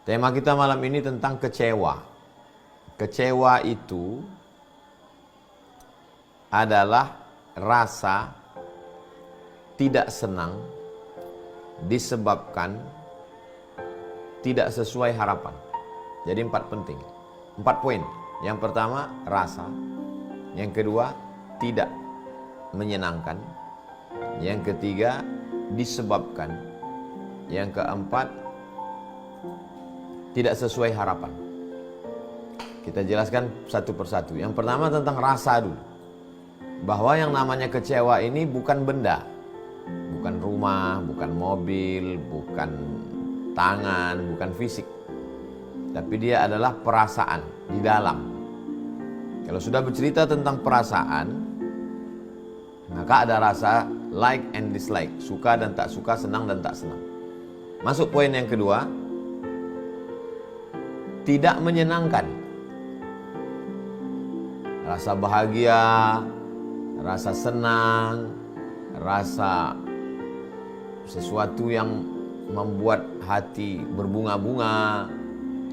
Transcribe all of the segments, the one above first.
Tema kita malam ini tentang kecewa. Kecewa itu adalah rasa tidak senang disebabkan tidak sesuai harapan. Jadi 4 penting, 4 poin. Yang pertama rasa, yang kedua tidak menyenangkan, yang ketiga disebabkan, yang keempat tidak sesuai harapan. Kita jelaskan satu persatu. Yang pertama tentang rasa dulu. Bahwa yang namanya kecewa ini bukan benda, bukan rumah, bukan mobil, bukan tangan, bukan fisik. Tapi dia adalah perasaan di dalam. Kalau sudah bercerita tentang perasaan, maka ada rasa like and dislike, suka dan tak suka, senang dan tak senang. Masuk poin yang kedua, tidak menyenangkan. Rasa bahagia, rasa senang, rasa sesuatu yang membuat hati berbunga-bunga,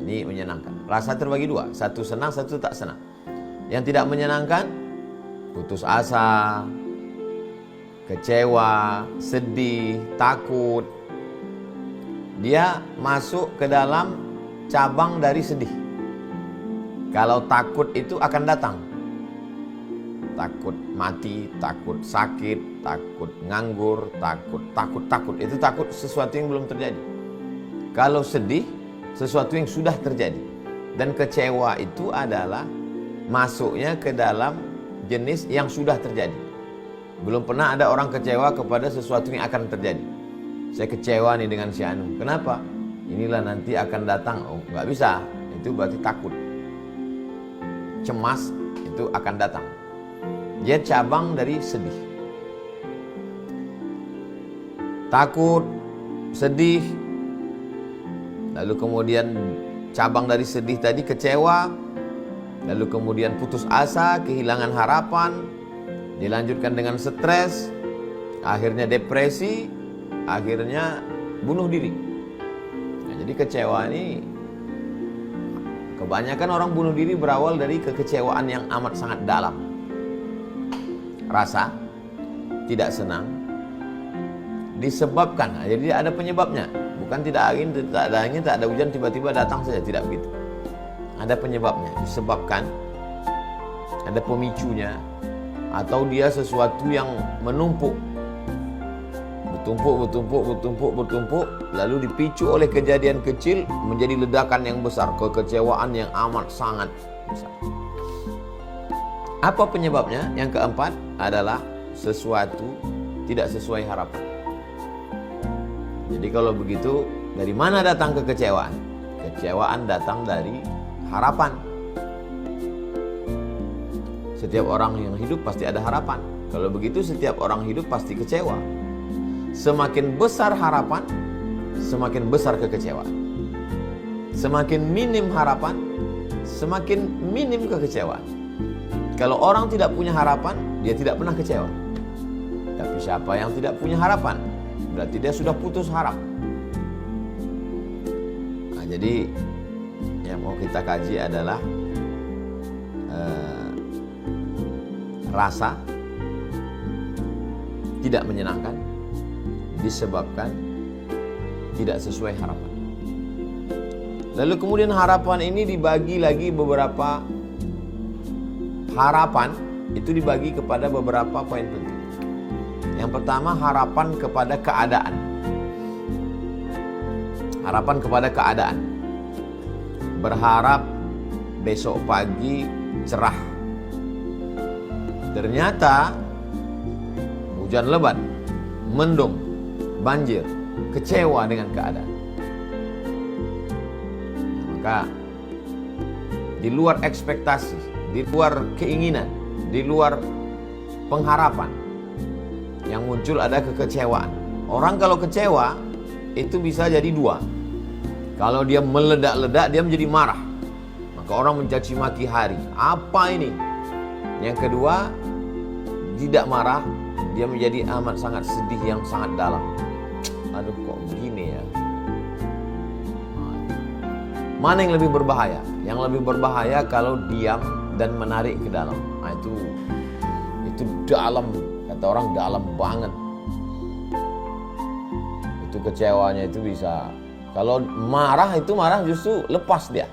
ini menyenangkan. Rasa terbagi dua, satu senang, satu tak senang. Yang tidak menyenangkan, putus asa, kecewa, sedih, takut. Dia masuk ke dalam cabang dari sedih. Kalau takut itu akan datang. Takut mati, takut sakit, takut nganggur, takut. Itu takut sesuatu yang belum terjadi. Kalau sedih, sesuatu yang sudah terjadi. Dan kecewa itu adalah masuknya ke dalam jenis yang sudah terjadi. Belum pernah ada orang kecewa kepada sesuatu yang akan terjadi. Saya kecewa nih dengan si Anu. Kenapa? Inilah nanti akan datang. Oh, nggak bisa. Itu berarti takut. Cemas itu akan datang. Dia cabang dari sedih. Takut, sedih. Lalu kemudian cabang dari sedih tadi kecewa. Lalu kemudian putus asa, kehilangan harapan. Dilanjutkan dengan stres. Akhirnya depresi. Akhirnya bunuh diri. Nah, jadi kecewa ini, kebanyakan orang bunuh diri berawal dari kekecewaan yang amat sangat dalam. Rasa tidak senang disebabkan, nah, jadi ada penyebabnya. Bukan tidak ada angin, tak ada hujan, tiba-tiba datang saja, tidak begitu. Ada penyebabnya, disebabkan, ada pemicunya, atau dia sesuatu yang menumpuk, bertumpuk, lalu dipicu oleh kejadian kecil menjadi ledakan yang besar, kekecewaan yang amat sangat besar. Apa penyebabnya? Yang keempat adalah sesuatu tidak sesuai harapan. Jadi kalau begitu, dari mana datang kekecewaan? Kekecewaan datang dari harapan. Setiap orang yang hidup pasti ada harapan. Kalau begitu setiap orang hidup pasti kecewa. Semakin besar harapan, semakin besar kekecewaan. Semakin minim harapan, semakin minim kekecewaan. Kalau orang tidak punya harapan, dia tidak pernah kecewa. Tapi siapa yang tidak punya harapan, berarti dia sudah putus harap. Nah, jadi yang mau kita kaji adalah rasa tidak menyenangkan disebabkan tidak sesuai harapan. Lalu kemudian harapan ini dibagi lagi beberapa harapan, itu dibagi kepada beberapa poin penting. Yang pertama, harapan kepada keadaan. Harapan kepada keadaan. Berharap besok pagi cerah. Ternyata hujan lebat, mendung, banjir, kecewa dengan keadaan. Maka di luar ekspektasi, di luar keinginan, di luar pengharapan, yang muncul ada kekecewaan. Orang kalau kecewa itu bisa jadi dua. Kalau dia meledak-ledak, dia menjadi marah, maka orang mencaci maki hari. Apa ini? Yang kedua, tidak marah, dia menjadi amat sangat sedih yang sangat dalam. Aduh, kok begini ya? Mana yang lebih berbahaya? Yang lebih berbahaya kalau diam dan menarik ke dalam. Nah, itu dalam, kata orang dalam banget. Itu kecewanya itu bisa. Kalau marah itu marah justru lepas dia.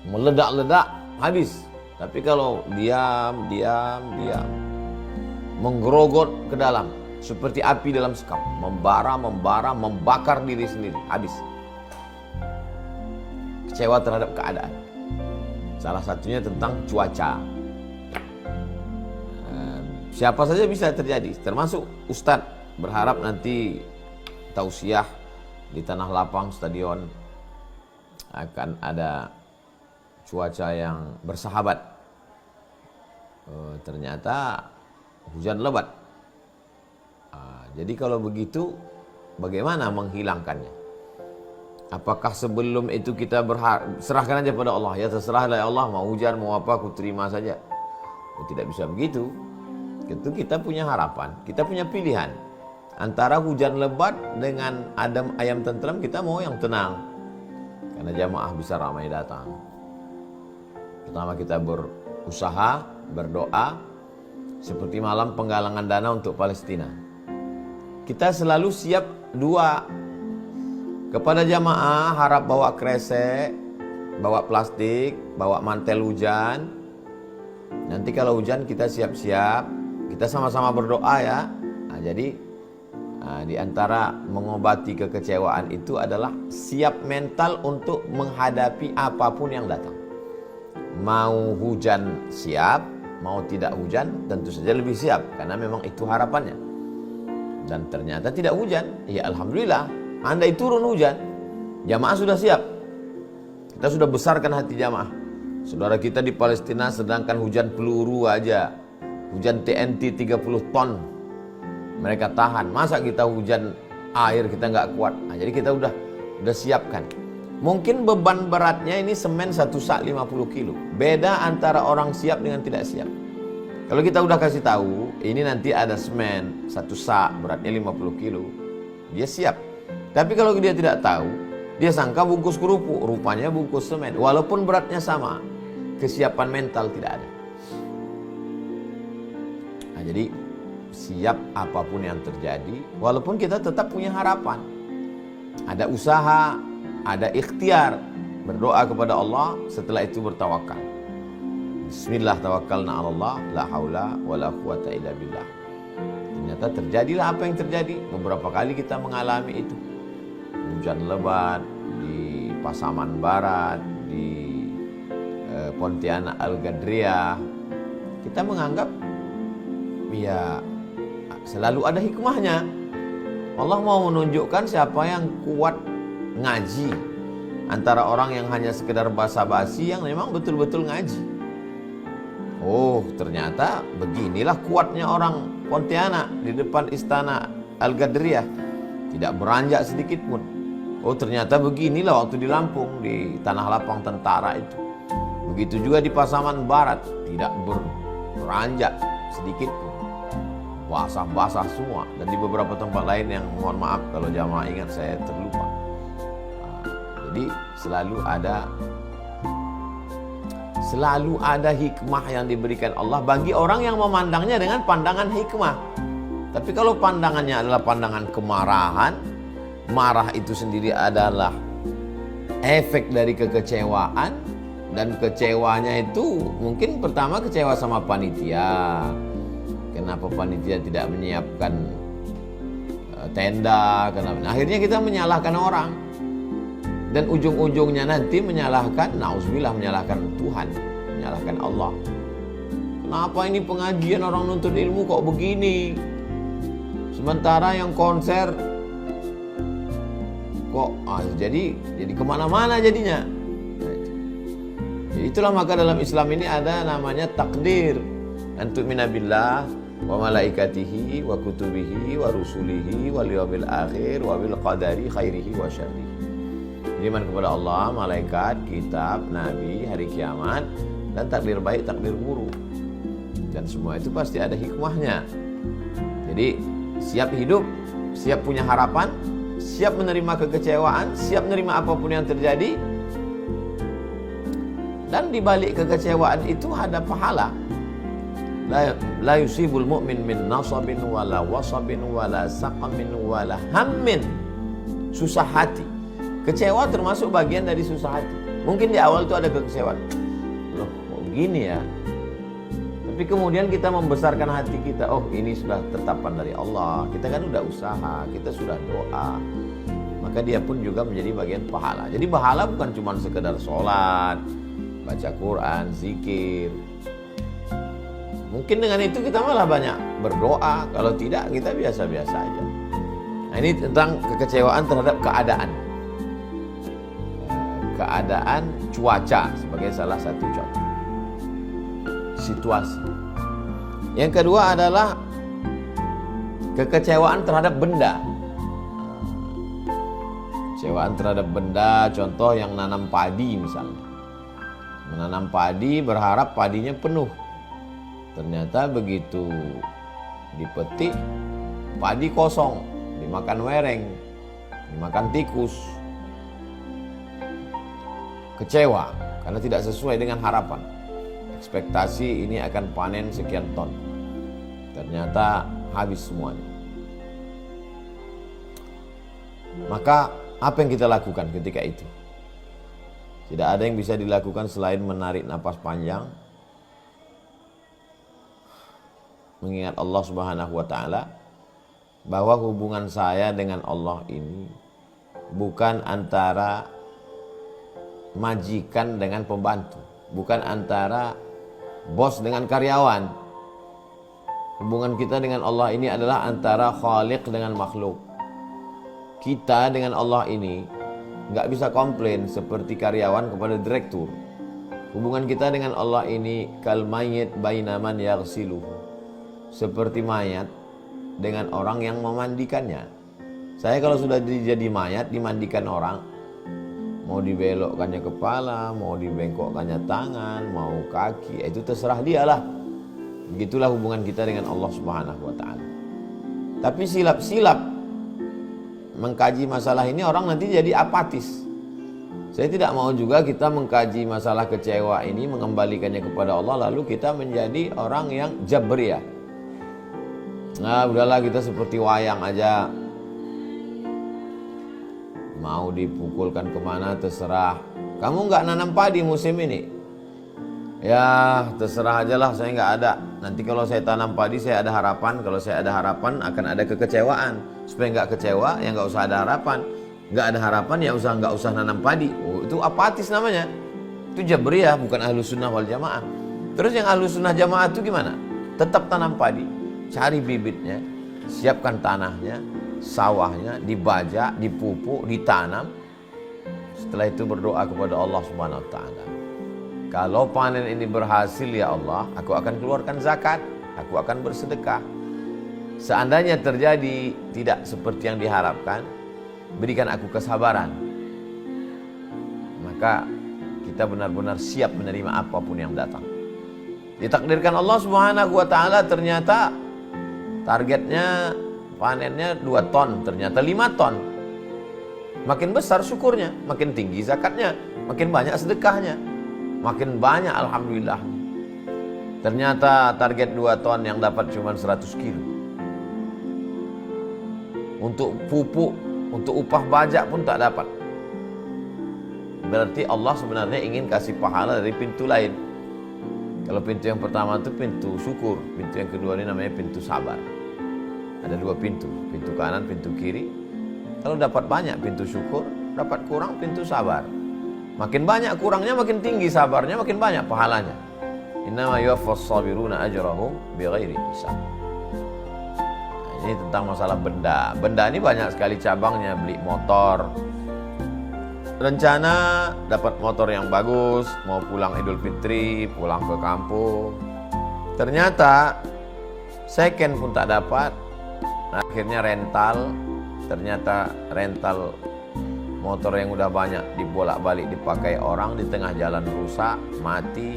Meledak-ledak habis. Tapi kalau diam, menggerogot ke dalam seperti api dalam sekam, membara, membakar diri sendiri, habis. Kecewa terhadap keadaan. Salah satunya tentang cuaca. Siapa saja bisa terjadi, termasuk Ustadz. Berharap nanti tausiah di Tanah Lapang Stadion akan ada cuaca yang bersahabat. Ternyata hujan lebat. Jadi kalau begitu, bagaimana menghilangkannya? Apakah sebelum itu kita serahkan aja pada Allah? Ya terserahlah ya Allah, mau hujan mau apa aku terima saja. Tidak bisa begitu. Itu kita punya harapan, kita punya pilihan. Antara hujan lebat dengan ayam tentram, kita mau yang tenang. Karena jamaah bisa ramai datang. Pertama kita berusaha, berdoa, seperti malam penggalangan dana untuk Palestina. Kita selalu siap dua. Kepada jamaah harap bawa kresek, bawa plastik, bawa mantel hujan. Nanti kalau hujan kita siap-siap, kita sama-sama berdoa ya. Jadi di antara mengobati kekecewaan itu adalah siap mental untuk menghadapi apapun yang datang. Mau hujan siap, mau tidak hujan tentu saja lebih siap, karena memang itu harapannya. Dan ternyata tidak hujan, ya alhamdulillah. Andai turun hujan, jamaah sudah siap. Kita sudah besarkan hati jamaah. Saudara kita di Palestina sedangkan hujan peluru aja, hujan TNT 30 ton mereka tahan. Masa kita hujan air kita nggak kuat? Nah, jadi kita udah siapkan. Mungkin beban beratnya ini semen 1 sak 50 kilo. Beda antara orang siap dengan tidak siap. Kalau kita udah kasih tahu, ini nanti ada semen 1 sak beratnya 50 kilo, dia siap. Tapi kalau dia tidak tahu, dia sangka bungkus kerupuk, rupanya bungkus semen. Walaupun beratnya sama, kesiapan mental tidak ada. Nah, jadi siap apapun yang terjadi, walaupun kita tetap punya harapan. Ada usaha, ada ikhtiar, berdoa kepada Allah, setelah itu bertawakal. Bismillah tawakkalna 'ala Allah, la haula wala quwata illa billah. Ternyata terjadilah apa yang terjadi. Beberapa kali kita mengalami itu. Hujan lebat di Pasaman Barat, di Pontianak Al-Gadriah. Kita menganggap ya selalu ada hikmahnya. Allah mau menunjukkan siapa yang kuat ngaji antara orang yang hanya sekedar basa-basi yang memang betul-betul ngaji. Oh, ternyata beginilah kuatnya orang Pontianak di depan istana Al-Gadriah, tidak beranjak sedikit pun. Oh, ternyata beginilah waktu di Lampung, di Tanah Lapang tentara itu. Begitu juga di Pasaman Barat, tidak beranjak sedikit pun. Basah-basah semua. Dan di beberapa tempat lain yang mohon maaf kalau jamaah ingat saya terlupa. Jadi selalu ada hikmah yang diberikan Allah bagi orang yang memandangnya dengan pandangan hikmah. Tapi kalau pandangannya adalah pandangan kemarahan, marah itu sendiri adalah efek dari kekecewaan, dan kecewanya itu mungkin pertama kecewa sama panitia. Kenapa panitia tidak menyiapkan tenda? Kenapa? Akhirnya kita menyalahkan orang. Dan ujung-ujungnya nanti menyalahkan, nauzubillah, menyalahkan Tuhan, menyalahkan Allah. Kenapa ini pengajian orang nuntut ilmu kok begini? Sementara yang konser kok jadi kemana-mana jadinya. Jadi itulah maka dalam Islam ini ada namanya takdir. Antu minabillah wa malaikatihi wa kutubihi wa rusulihi wal yawmil akhir wa bil qadari khairihi wa syarrihi. Iman kepada Allah, malaikat, kitab, nabi, hari kiamat, dan takdir baik, takdir buruk. Dan semua itu pasti ada hikmahnya. Jadi siap hidup, siap punya harapan, siap menerima kekecewaan, siap menerima apapun yang terjadi. Dan di balik kekecewaan itu ada pahala. La yusibul mu'min min nasabin wala wasabin wala saqamin wala hammin. Susah hati. Kecewa termasuk bagian dari susah hati. Mungkin di awal itu ada kekecewaan. Loh, kok gini ya? Tapi kemudian kita membesarkan hati kita. Oh, ini sudah tetapan dari Allah. Kita kan udah usaha, kita sudah doa. Maka dia pun juga menjadi bagian pahala. Jadi pahala bukan cuma sekedar sholat, baca Quran, zikir. Mungkin dengan itu kita malah banyak berdoa. Kalau tidak, kita biasa-biasa aja. Nah, ini tentang kekecewaan terhadap keadaan. Keadaan cuaca sebagai salah satu contoh. Situasi. Yang kedua adalah kekecewaan terhadap benda. Kekecewaan terhadap benda, contoh yang nanam padi misalnya. Menanam padi berharap padinya penuh. Ternyata begitu dipetik, padi kosong, dimakan wereng, dimakan tikus. Kecewa karena tidak sesuai dengan harapan. Ekspektasi ini akan panen sekian ton. Ternyata habis semuanya. Maka apa yang kita lakukan ketika itu? Tidak ada yang bisa dilakukan selain menarik napas panjang, mengingat Allah Subhanahu wa taala bahwa hubungan saya dengan Allah ini bukan antara majikan dengan pembantu, bukan antara bos dengan karyawan. Hubungan kita dengan Allah ini adalah antara Khaliq dengan makhluk. Kita dengan Allah ini nggak bisa komplain seperti karyawan kepada direktur. Hubungan kita dengan Allah ini kal mayyit baina man yaghsiluhu, seperti mayat dengan orang yang memandikannya. Saya kalau sudah jadi mayat dimandikan orang, mau dibelokkannya kepala, mau dibengkokkannya tangan, mau kaki, itu terserah dialah. Begitulah hubungan kita dengan Allah Subhanahu wa taala. Tapi silap-silap mengkaji masalah ini orang nanti jadi apatis. Saya tidak mau juga kita mengkaji masalah kecewa ini, mengembalikannya kepada Allah, lalu kita menjadi orang yang jabriyah. Nah, udahlah kita seperti wayang aja. Mau dipukulkan kemana terserah. Kamu nggak nanam padi musim ini? Ya terserah aja lah, saya nggak ada. Nanti kalau saya tanam padi saya ada harapan. Kalau saya ada harapan akan ada kekecewaan. Supaya nggak kecewa ya nggak usah ada harapan. Nggak ada harapan ya nggak usah nanam padi. Oh, itu apatis namanya. Itu jabriyah, bukan ahlus sunnah wal jamaah. Terus yang ahlus sunnah jamaah itu gimana? Tetap tanam padi, cari bibitnya, siapkan tanahnya, sawahnya, dibajak, dipupuk, ditanam. Setelah itu berdoa kepada Allah Subhanahu wa taala. Kalau panen ini berhasil ya Allah, aku akan keluarkan zakat, aku akan bersedekah. Seandainya terjadi tidak seperti yang diharapkan, berikan aku kesabaran. Maka kita benar-benar siap menerima apapun yang datang. Ditakdirkan Allah Subhanahu wa taala, ternyata targetnya panennya 2 ton, ternyata 5 ton. Makin besar syukurnya, makin tinggi zakatnya, makin banyak sedekahnya, makin banyak alhamdulillah. Ternyata target 2 ton yang dapat cuma 100 kilo. Untuk pupuk, untuk upah bajak pun tak dapat. Berarti Allah sebenarnya ingin kasih pahala dari pintu lain. Kalau pintu yang pertama itu pintu syukur, pintu yang kedua ini namanya pintu sabar. Ada 2 pintu, pintu kanan, pintu kiri. Kalau dapat banyak pintu syukur, dapat kurang pintu sabar. Makin banyak kurangnya, makin tinggi sabarnya, makin banyak pahalanya. Innama yuwaffas sabiruna ajrahum bighairi hisab. Ini tentang masalah benda. Benda ini banyak sekali cabangnya. Beli motor, rencana dapat motor yang bagus, mau pulang Idul Fitri, pulang ke kampung. Ternyata second pun tak dapat. Akhirnya rental. Ternyata rental motor yang udah banyak dibolak-balik dipakai orang, di tengah jalan rusak, mati.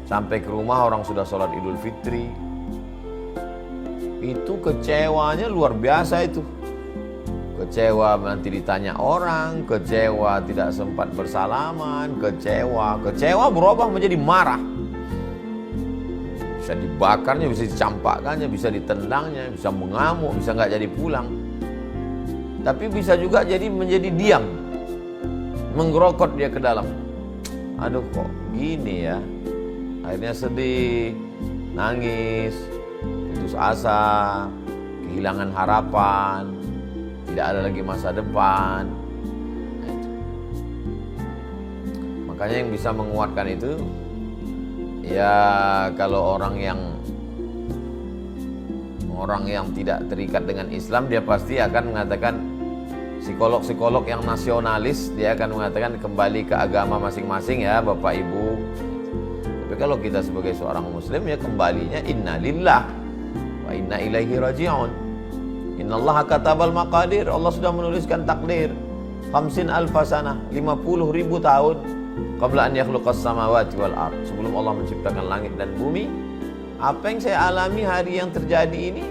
Sampai ke rumah orang sudah sholat Idul Fitri. Itu kecewanya luar biasa itu. Kecewa nanti ditanya orang, kecewa tidak sempat bersalaman, kecewa berubah menjadi marah. Bisa dibakarnya, bisa dicampakkannya, bisa ditendangnya, bisa mengamuk, bisa nggak jadi pulang. Tapi bisa juga jadi menjadi diam, menggerokot dia ke dalam. Aduh kok gini ya. Akhirnya sedih, nangis, putus asa, kehilangan harapan, tidak ada lagi masa depan. Makanya yang bisa menguatkan itu, ya kalau orang yang tidak terikat dengan Islam, dia pasti akan mengatakan, psikolog-psikolog yang nasionalis, dia akan mengatakan kembali ke agama masing-masing ya Bapak Ibu. Tapi kalau kita sebagai seorang muslim, ya kembalinya inna lillah wa inna ilaihi raji'un. Innallaha katabal maqadir, Allah sudah menuliskan takdir 50 alfasana, 50.000 tahun qabla an yakhluqas samawati wal ard, sebelum Allah menciptakan langit dan bumi. Apa yang saya alami hari yang terjadi ini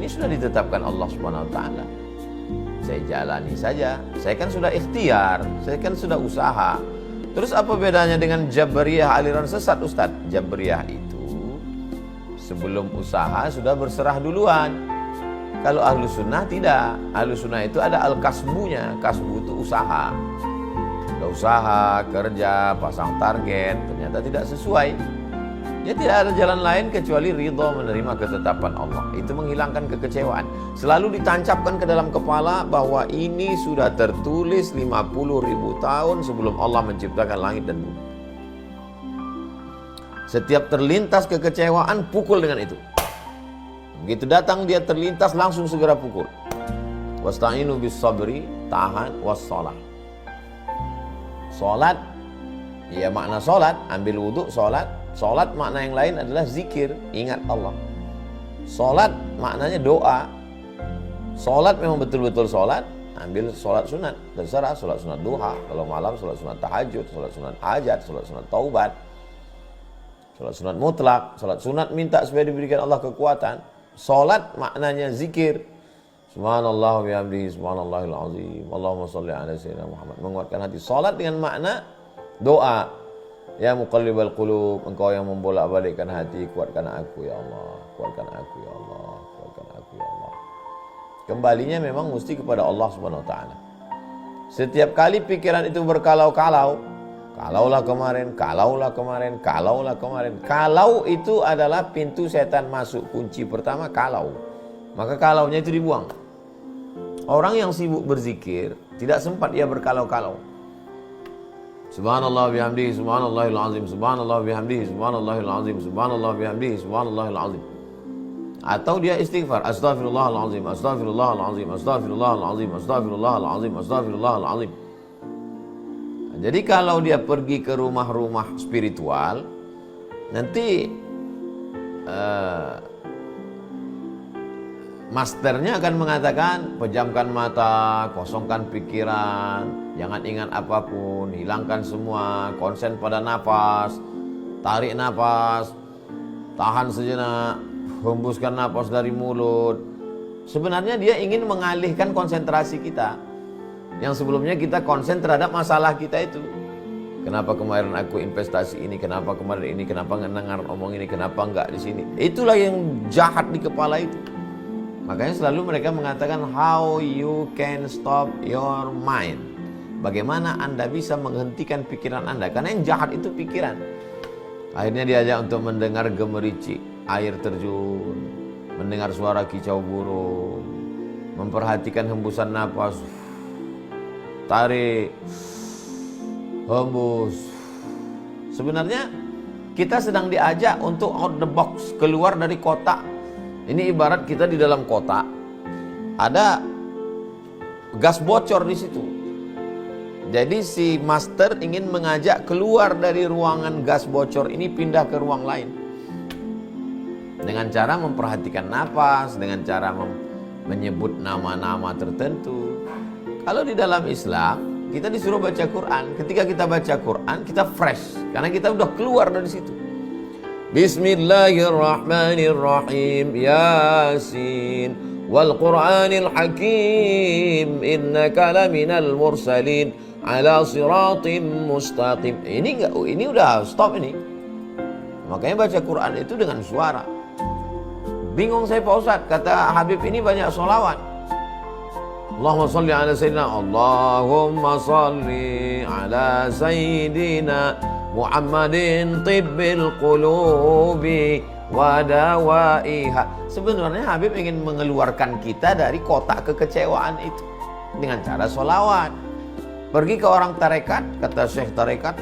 sudah ditetapkan Allah Subhanahu wa taala. Saya jalani saja. Saya kan sudah ikhtiar, saya kan sudah usaha. Terus apa bedanya dengan Jabariyah aliran sesat, Ustaz? Jabariyah itu sebelum usaha sudah berserah duluan. Kalau ahlu sunnah tidak. Ahlu sunnah itu ada al-kasbunya. Kasbu itu usaha. Sudah usaha, kerja, pasang target, ternyata tidak sesuai. Ya tidak ada jalan lain kecuali ridho, menerima ketetapan Allah. Itu menghilangkan kekecewaan. Selalu ditancapkan ke dalam kepala bahwa ini sudah tertulis 50.000 tahun sebelum Allah menciptakan langit dan bumi. Setiap terlintas kekecewaan, pukul dengan itu. Begitu datang dia terlintas, langsung segera pukul. Wasta'inu bis sabri, tahan, wassalah. Salat, ya makna salat, ambil wudhu, salat. Salat makna yang lain adalah zikir, ingat Allah. Salat maknanya doa. Salat memang betul-betul salat, ambil salat sunat, terserah, salat sunat duha, kalau malam salat sunat tahajud, salat sunat hajat, salat sunat taubat, salat sunat mutlak, salat sunat minta supaya diberikan Allah kekuatan. Salat maknanya zikir. Subhanallah wa bihamdihi, subhanallahil azim, Allahumma shalli ala sayyidina Muhammad. Menguatkan hati. Salat dengan makna doa. Ya muqallibal qulub, engkau yang membolak-balikkan hati, kuatkan aku ya Allah, kuatkan aku ya Allah, kuatkan aku ya Allah. Kembalinya memang mesti kepada Allah Subhanahu wa taala. Setiap kali pikiran itu berkalau-kalau, kalaulah kemarin, kalaulah kemarin, kalaulah kemarin. Kalau itu adalah pintu setan masuk, kunci pertama kalau. Maka kalaunya itu dibuang. Orang yang sibuk berzikir tidak sempat ia berkalau-kalau. Subhanallah bihamdihi, subhanallahil azim, subhanallah bihamdihi, subhanallahil azim, subhanallah bihamdihi, subhanallahil azim. Atau dia istighfar, astaghfirullahalazim, astaghfirullahalazim, astaghfirullahalazim, astaghfirullahalazim, astaghfirullahalazim. Jadi kalau dia pergi ke rumah-rumah spiritual, nanti masternya akan mengatakan, pejamkan mata, kosongkan pikiran, jangan ingat apapun, hilangkan semua, konsen pada napas, tarik napas, tahan sejenak, hembuskan napas dari mulut. Sebenarnya dia ingin mengalihkan konsentrasi kita. Yang sebelumnya kita konsen terhadap masalah kita itu. Kenapa kemarin aku investasi ini, kenapa kemarin ini, kenapa nggak dengar omong ini, kenapa nggak di sini. Itulah yang jahat di kepala itu. Makanya selalu mereka mengatakan, how you can stop your mind. Bagaimana Anda bisa menghentikan pikiran Anda? Karena yang jahat itu pikiran. Akhirnya diajak untuk mendengar gemericik air terjun, mendengar suara kicau burung, memperhatikan hembusan napas, tarik, hembus. Sebenarnya kita sedang diajak untuk out the box, keluar dari kotak. Ini ibarat kita di dalam kotak, ada gas bocor di situ. Jadi si master ingin mengajak keluar dari ruangan gas bocor ini, pindah ke ruang lain. Dengan cara memperhatikan napas, dengan cara menyebut nama-nama tertentu. Kalau di dalam Islam, kita disuruh baca Quran. Ketika kita baca Quran, kita fresh, karena kita udah keluar dari situ. Bismillahirrahmanirrahim. Yasin wal Qur'anil Hakim innaka laminal mursalin ala siratim mustaqim. Ini udah stop ini. Makanya baca Quran itu dengan suara. Bingung saya Pak Ustadz, kata Habib ini banyak sholawat. Allahumma salli ala sayyidina, Allahumma salli ala sayyidina Muhammadin tibbil qulubi wa dawaiha. Sebenarnya Habib ingin mengeluarkan kita dari kotak kekecewaan itu dengan cara sholawat. Pergi ke orang tarekat, kata Syekh tarekat,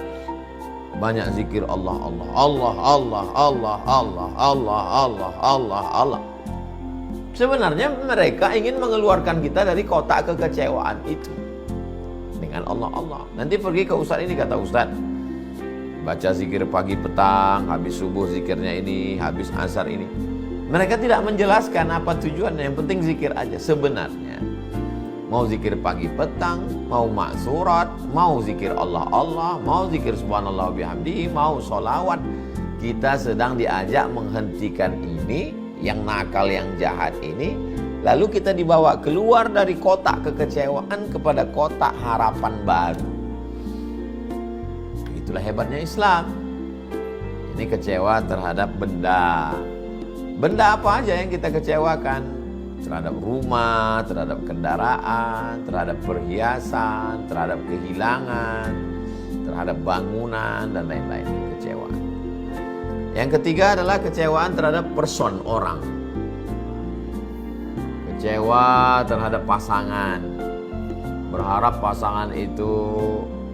banyak zikir Allah, Allah, Allah, Allah, Allah, Allah, Allah, Allah, Allah, Allah. Sebenarnya mereka ingin mengeluarkan kita dari kotak kekecewaan itu dengan Allah, Allah. Nanti pergi ke ustaz ini, kata ustaz, baca zikir pagi petang, habis subuh zikirnya ini, habis asar ini. Mereka tidak menjelaskan apa tujuannya, yang penting zikir aja. Sebenarnya mau zikir pagi petang, mau maksurat, mau zikir Allah Allah, mau zikir subhanallah bihamdihi, mau sholawat, kita sedang diajak menghentikan ini, yang nakal, yang jahat ini, lalu kita dibawa keluar dari kotak kekecewaan kepada kotak harapan baru. Itulah hebatnya Islam. Ini kecewa terhadap benda. Benda apa aja yang kita kecewakan? Terhadap rumah, terhadap kendaraan, terhadap perhiasan, terhadap kehilangan, terhadap bangunan, dan lain-lain. Kecewaan. Yang ketiga adalah kecewaan terhadap person, orang. Kecewa terhadap pasangan. Berharap pasangan itu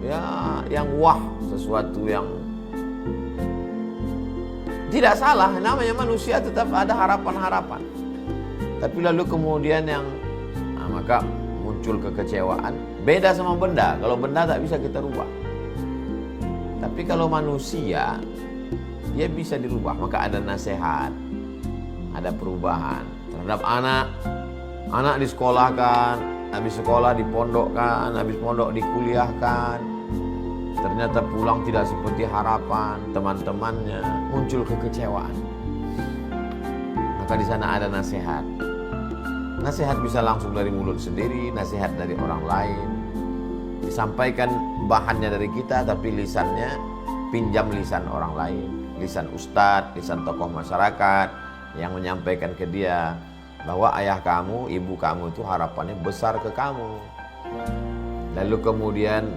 ya yang wah, sesuatu yang tidak salah. Namanya manusia tetap ada harapan-harapan. Tapi lalu kemudian maka muncul kekecewaan. Beda sama benda. Kalau benda tak bisa kita rubah. Tapi kalau manusia, dia bisa dirubah. Maka ada nasihat, ada perubahan terhadap anak. Anak disekolahkan, habis sekolah dipondokkan, habis pondok dikuliahkan. Ternyata pulang tidak seperti harapan teman-temannya, muncul kekecewaan. Maka di sana ada nasihat. Nasihat bisa langsung dari mulut sendiri, nasihat dari orang lain. Disampaikan bahannya dari kita, tapi lisannya pinjam lisan orang lain. Lisan ustadz, lisan tokoh masyarakat yang menyampaikan ke dia bahwa ayah kamu, ibu kamu itu harapannya besar ke kamu. Lalu kemudian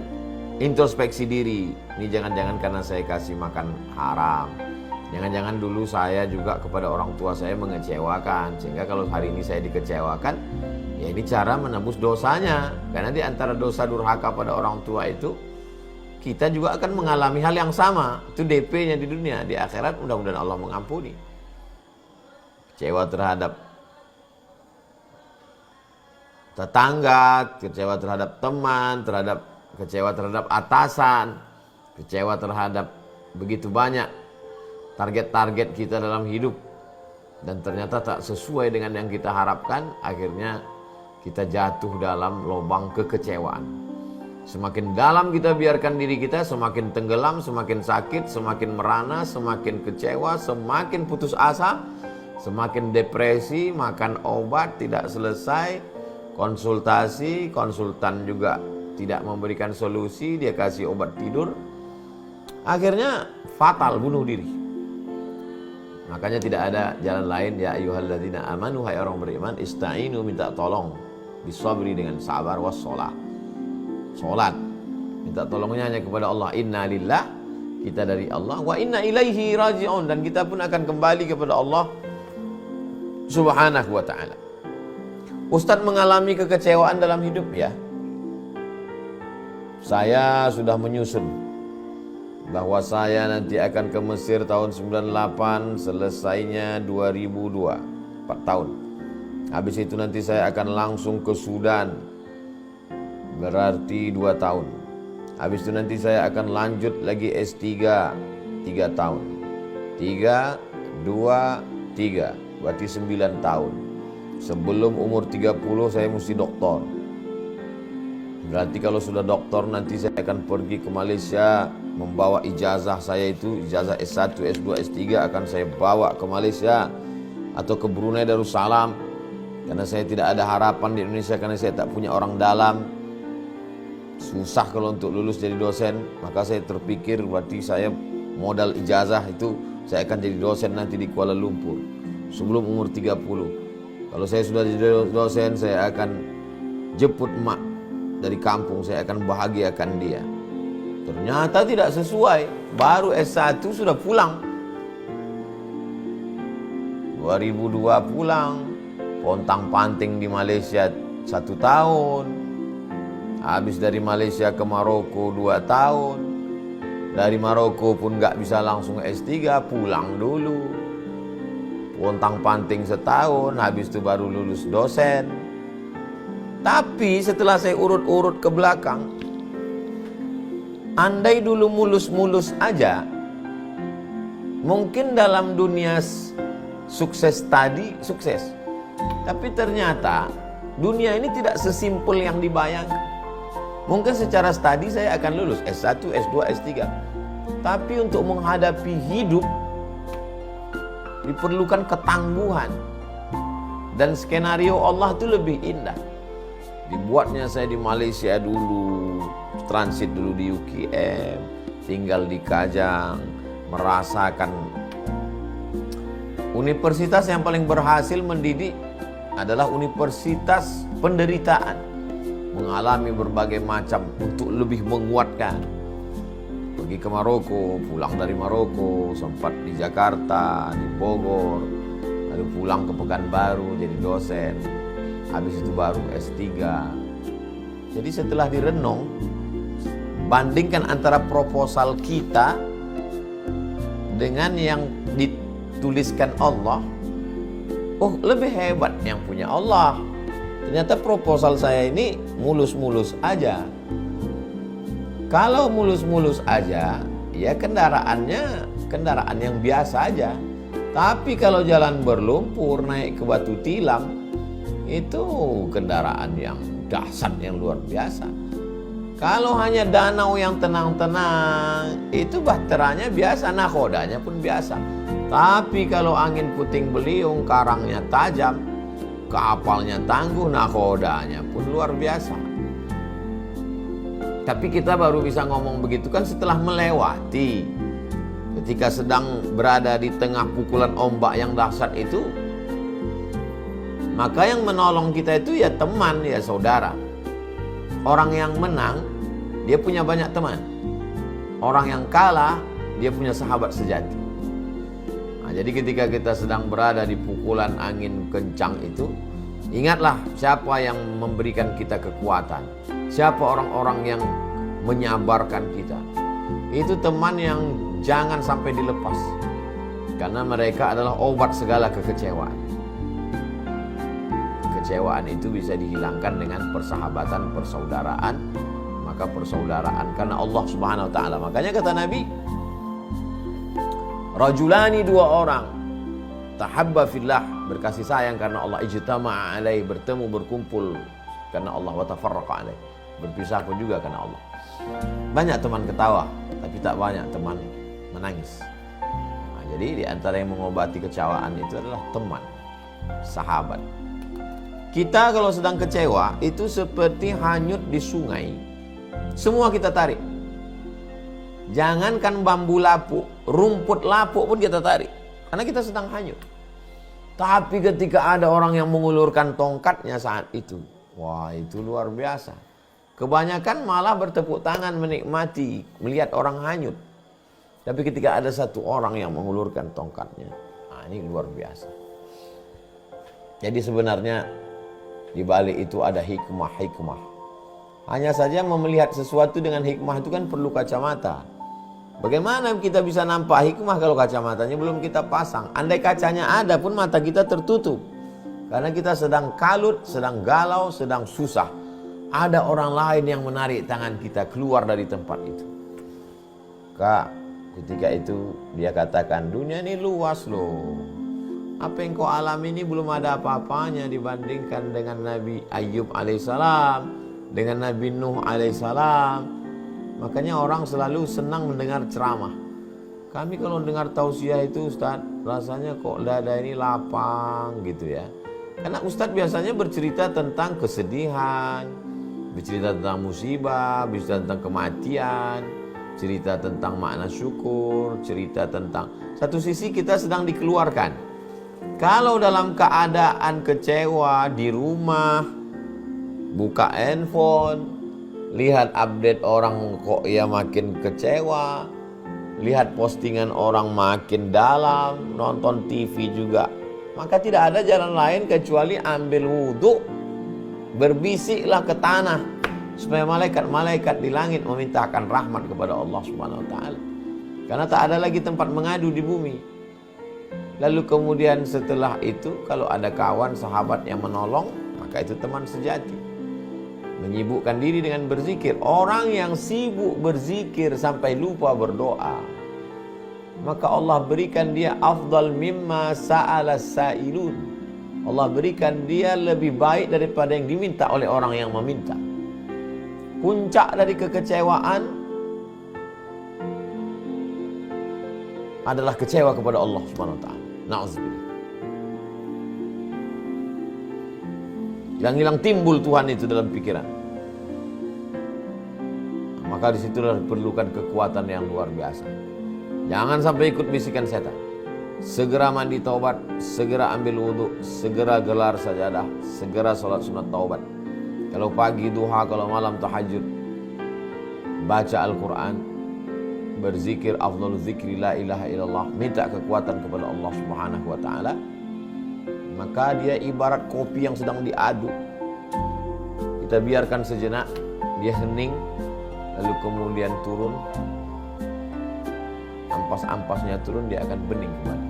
introspeksi diri. Ini jangan-jangan karena saya kasih makan haram. Jangan-jangan dulu saya juga kepada orang tua saya mengecewakan, sehingga kalau hari ini saya dikecewakan, ya ini cara menebus dosanya. Karena di antara dosa durhaka pada orang tua itu, kita juga akan mengalami hal yang sama. Itu DP-nya di dunia. Di akhirat mudah-mudahan Allah mengampuni. Kecewa terhadap tetangga, kecewa terhadap teman, kecewa terhadap atasan, kecewa terhadap begitu banyak target-target kita dalam hidup, dan ternyata tak sesuai dengan yang kita harapkan. Akhirnya kita jatuh dalam lubang kekecewaan. Semakin dalam kita biarkan diri kita, semakin tenggelam, semakin sakit, semakin merana, semakin kecewa, semakin putus asa, semakin depresi, makan obat tidak selesai, konsultasi, konsultan juga tidak memberikan solusi, dia kasih obat tidur, akhirnya fatal, bunuh diri. Makanya tidak ada jalan lain. Ya ayyuhalladzina amanu, hai orang beriman, ista'inu, minta tolong, bisabri, dengan sabar, wassalah, sholat, minta tolongnya hanya kepada Allah. Inna lillah, kita dari Allah, wa inna ilaihi raji'un, dan kita pun akan kembali kepada Allah subhanahu wa ta'ala. Ustadz mengalami kekecewaan dalam hidup, ya. Saya sudah menyusun bahwa saya nanti akan ke Mesir tahun 98, selesainya 2002, 4 tahun. Habis itu nanti saya akan langsung ke Sudan, berarti 2 tahun. Habis itu nanti saya akan lanjut lagi S3, 3 tahun. 3, 2, 3, berarti 9 tahun. Sebelum umur 30 saya mesti doktor. Berarti kalau sudah doktor nanti saya akan pergi ke Malaysia, membawa ijazah saya itu, ijazah S1, S2, S3 akan saya bawa ke Malaysia atau ke Brunei Darussalam. Karena saya tidak ada harapan di Indonesia, karena saya tak punya orang dalam. Susah kalau untuk lulus jadi dosen. Maka saya terpikir berarti saya modal ijazah itu saya akan jadi dosen nanti di Kuala Lumpur sebelum umur 30. Kalau saya sudah jadi dosen, saya akan jemput emak dari kampung, saya akan bahagiakan dia. Ternyata tidak sesuai. Baru S1 sudah pulang. 2002 pulang. Pontang-panting di Malaysia 1 tahun. Habis dari Malaysia ke Maroko 2 tahun. Dari Maroko pun gak bisa langsung S3, pulang dulu. Pontang-panting setahun, habis itu baru lulus dosen. Tapi setelah saya urut-urut ke belakang, andai dulu mulus-mulus aja, mungkin dalam dunia sukses tadi, sukses. Tapi ternyata dunia ini tidak sesimpel yang dibayangkan. Mungkin secara studi saya akan lulus S1, S2, S3. Tapi untuk menghadapi hidup diperlukan ketangguhan. Dan skenario Allah itu lebih indah. Dibuatnya saya di Malaysia dulu, transit dulu di UKM, tinggal di Kajang, merasakan universitas yang paling berhasil mendidik adalah universitas penderitaan, mengalami berbagai macam untuk lebih menguatkan. Pergi ke Maroko, pulang dari Maroko, sempat di Jakarta, di Bogor, lalu pulang ke Pekanbaru jadi dosen, habis itu baru S3. Jadi setelah direnung, bandingkan antara proposal kita dengan yang dituliskan Allah, oh lebih hebat yang punya Allah. Ternyata proposal saya ini mulus-mulus aja. Kalau mulus-mulus aja, ya kendaraannya kendaraan yang biasa aja. Tapi kalau jalan berlumpur, naik ke batu tilam, itu kendaraan yang dahsyat, yang luar biasa. Kalau hanya danau yang tenang-tenang, itu bahteranya biasa, nakodanya pun biasa. Tapi kalau angin puting beliung, karangnya tajam, kapalnya tangguh, nakodanya pun luar biasa. Tapi kita baru bisa ngomong begitu kan setelah melewati. Ketika sedang berada di tengah pukulan ombak yang dahsyat itu, maka yang menolong kita itu ya teman, ya saudara. Orang yang menang, dia punya banyak teman. Orang yang kalah, dia punya sahabat sejati. Nah, jadi ketika kita sedang berada di pukulan angin kencang itu, ingatlah siapa yang memberikan kita kekuatan. Siapa orang-orang yang menyabarkan kita. Itu teman yang jangan sampai dilepas. Karena mereka adalah obat segala kekecewaan. Kekecewaan itu bisa dihilangkan dengan persahabatan, persaudaraan. Maka persaudaraan karena Allah Subhanahu wa taala. Makanya kata Nabi, rajulani, 2 orang, tahabba fillah, berkasih sayang karena Allah, ijtama'a alaih, bertemu berkumpul karena Allah, wa tafarraqa alaih, berpisah pun juga karena Allah. Banyak teman ketawa, tapi tak banyak teman menangis. Nah, jadi di antara yang mengobati kecewaan itu adalah teman, sahabat. Kita kalau sedang kecewa itu seperti hanyut di sungai. Semua kita tarik. Jangankan bambu lapuk, rumput lapuk pun kita tarik. Karena kita sedang hanyut. Tapi ketika ada orang yang mengulurkan tongkatnya saat itu, wah itu luar biasa. Kebanyakan malah bertepuk tangan menikmati, melihat orang hanyut. Tapi ketika ada satu orang yang mengulurkan tongkatnya, nah ini luar biasa. Jadi sebenarnya di balik itu ada hikmah-hikmah. Hanya saja melihat sesuatu dengan hikmah itu kan perlu kacamata. Bagaimana kita bisa nampak hikmah kalau kacamatanya belum kita pasang? Andai kacanya ada pun mata kita tertutup. Karena kita sedang kalut, sedang galau, sedang susah. Ada orang lain yang menarik tangan kita keluar dari tempat itu. Kak, ketika itu dia katakan, dunia ini luas loh. Apa yang kau alami ini belum ada apa-apanya dibandingkan dengan Nabi Ayub alaihissalam, dengan Nabi Nuh alaihissalam. Makanya orang selalu senang mendengar ceramah. Kami kalau dengar tausiah itu Ustaz, rasanya kok dada ini lapang gitu ya. Karena ustadz biasanya bercerita tentang kesedihan, bercerita tentang musibah, bercerita tentang kematian, cerita tentang makna syukur, cerita tentang satu sisi kita sedang dikeluarkan. Kalau dalam keadaan kecewa di rumah, buka handphone, lihat update orang kok ya makin kecewa, lihat postingan orang makin dalam, nonton TV juga, maka tidak ada jalan lain kecuali ambil wudhu, berbisiklah ke tanah supaya malaikat-malaikat di langit memintakan rahmat kepada Allah Subhanahu wa taala. Karena tak ada lagi tempat mengadu di bumi. Lalu kemudian setelah itu kalau ada kawan sahabat yang menolong, maka itu teman sejati. Menyibukkan diri dengan berzikir. Orang yang sibuk berzikir sampai lupa berdoa, maka Allah berikan dia afdal mimma sa'ala sa'ilun. Allah berikan dia lebih baik daripada yang diminta oleh orang yang meminta. Puncak dari kekecewaan adalah kecewa kepada Allah Subhanahu wa taala. Na'udzubillah. Hilang-hilang timbul Tuhan itu dalam pikiran. Maka disitulah diperlukan kekuatan yang luar biasa. Jangan sampai ikut bisikan setan. Segera mandi taubat, segera ambil wudhu, segera gelar sajadah, segera sholat sunat taubat. Kalau pagi duha, kalau malam tahajud, baca Al-Quran, berzikir, afdhalu zikri la ilaha illallah, minta kekuatan kepada Allah Subhanahu wa taala. Maka dia ibarat kopi yang sedang diaduk. Kita biarkan sejenak, dia hening, lalu kemudian turun. Ampas-ampasnya turun, dia akan bening kembali.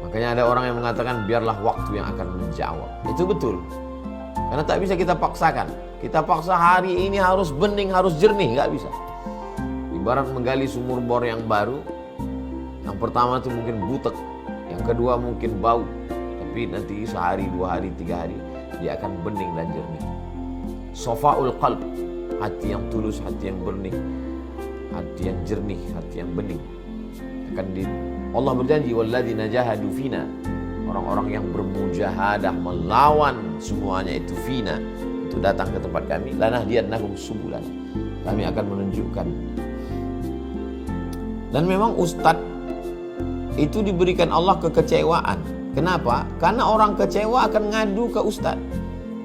Makanya ada orang yang mengatakan biarlah waktu yang akan menjawab. Itu betul. Karena tak bisa kita paksakan. Kita paksa hari ini harus bening, harus jernih, nggak bisa. Ibarat menggali sumur bor yang baru. Yang pertama itu mungkin butek, yang kedua mungkin bau, tapi nanti sehari, 2 hari, 3 hari dia akan bening dan jernih. Sofaul qalb, hati yang tulus, hati yang bening, hati yang jernih, hati yang bening. Allah berjanji walladzina jahadu fina, orang-orang yang bermujahadah melawan semuanya itu fina, untuk datang ke tempat kami, lanahdiyannahum subulana, kami akan menunjukkan. Dan memang ustadz itu diberikan Allah kekecewaan. Kenapa? Karena orang kecewa akan ngadu ke ustadz.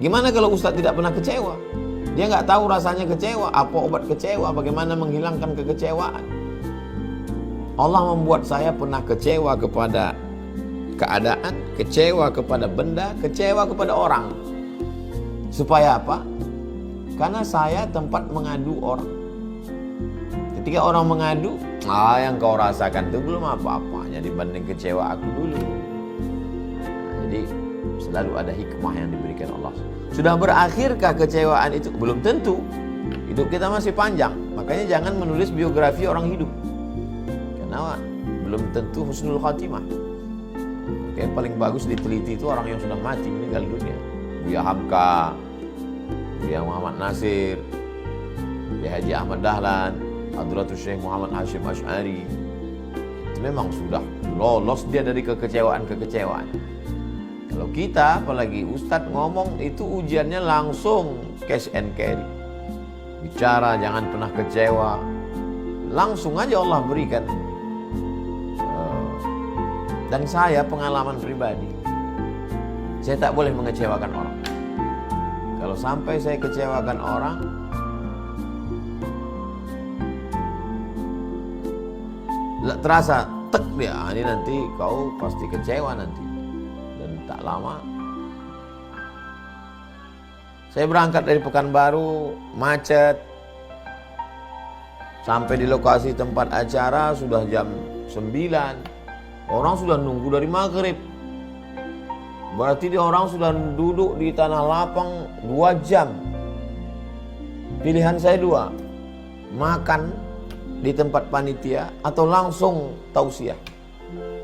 Gimana kalau ustadz tidak pernah kecewa? Dia nggak tahu rasanya kecewa, apa obat kecewa, bagaimana menghilangkan kekecewaan. Allah membuat saya pernah kecewa kepada keadaan, kecewa kepada benda, kecewa kepada orang. Supaya apa? Karena saya tempat mengadu orang. Ketika orang mengadu, yang kau rasakan itu belum apa-apanya dibanding kecewa aku dulu. Jadi selalu ada hikmah yang diberikan Allah. Sudah berakhirkah kecewaan itu? Belum tentu. Hidup kita masih panjang. Makanya jangan menulis biografi orang hidup. Karena belum tentu husnul khatimah. Yang paling bagus diteliti itu orang yang sudah mati, meninggal dunia. Buya Hamka, Buya Muhammad Nasir, Buya Haji Ahmad Dahlan, Hadratus Syekh Muhammad Hashim Asy'ari. Itu memang sudah lolos dia dari kekecewaan-kekecewaan. Kalau kita, apalagi Ustadz ngomong, itu ujiannya langsung cash and carry. Bicara jangan pernah kecewa, langsung aja Allah berikan. Dan saya pengalaman pribadi, saya tak boleh mengecewakan orang. Kalau sampai saya kecewakan orang, terasa tek dia, ini nanti kau pasti kecewa nanti. Dan tak lama saya berangkat dari Pekanbaru, macet, sampai di lokasi tempat acara sudah jam 9. Orang sudah nunggu dari maghrib. Berarti orang sudah duduk di tanah lapang 2 jam. Pilihan saya 2, makan di tempat panitia atau langsung tausiah.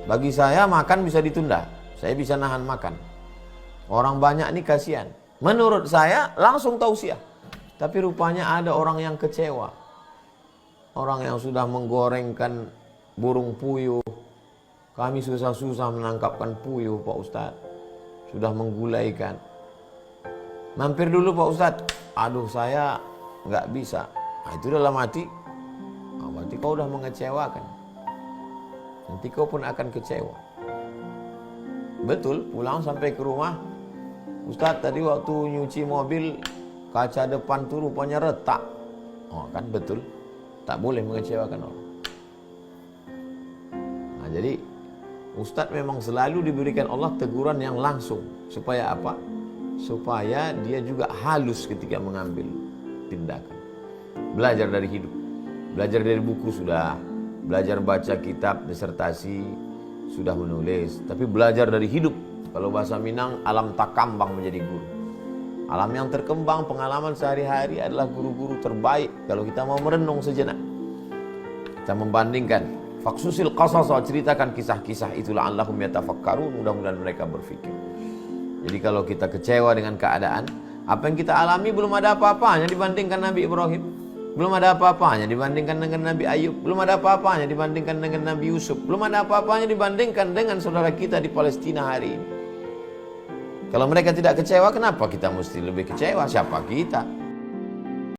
Bagi saya makan bisa ditunda, saya bisa nahan makan. Orang banyak nih kasihan. Menurut saya langsung tausiah. Tapi rupanya ada orang yang kecewa. Orang yang sudah menggorengkan burung puyuh. Kami susah-susah menangkapkan puyuh Pak Ustadz. sudah menggulaikan. Mampir dulu Pak Ustadz. Aduh saya nggak bisa. Nah, itu dalam hati, berarti kau udah mengecewakan. Nanti kau pun akan kecewa. Betul, pulang sampai ke rumah, Ustadz tadi waktu nyuci mobil kaca depan tuh rupanya retak. Oh kan betul, tak boleh mengecewakan orang. Nah jadi Ustadz memang selalu diberikan Allah teguran yang langsung. Supaya apa? Supaya dia juga halus ketika mengambil tindakan. Belajar dari hidup, belajar dari buku sudah, belajar baca kitab, disertasi, sudah menulis. Tapi belajar dari hidup. Kalau bahasa Minang, alam takambang menjadi guru. Alam yang terkembang, pengalaman sehari-hari adalah guru-guru terbaik. Kalau kita mau merenung sejenak, kita membandingkan. Faksusil qasasa, ceritakan kisah-kisah itulah Allahum yatafakkarun, mudah-mudahan mereka berfikir. Jadi kalau kita kecewa dengan keadaan, apa yang kita alami belum ada apa-apanya dibandingkan Nabi Ibrahim. Belum ada apa-apanya dibandingkan dengan Nabi Ayub. Belum ada apa-apanya dibandingkan dengan Nabi Yusuf. Belum ada apa-apanya dibandingkan dengan saudara kita di Palestina hari ini. Kalau mereka tidak kecewa, kenapa kita mesti lebih kecewa? Siapa kita?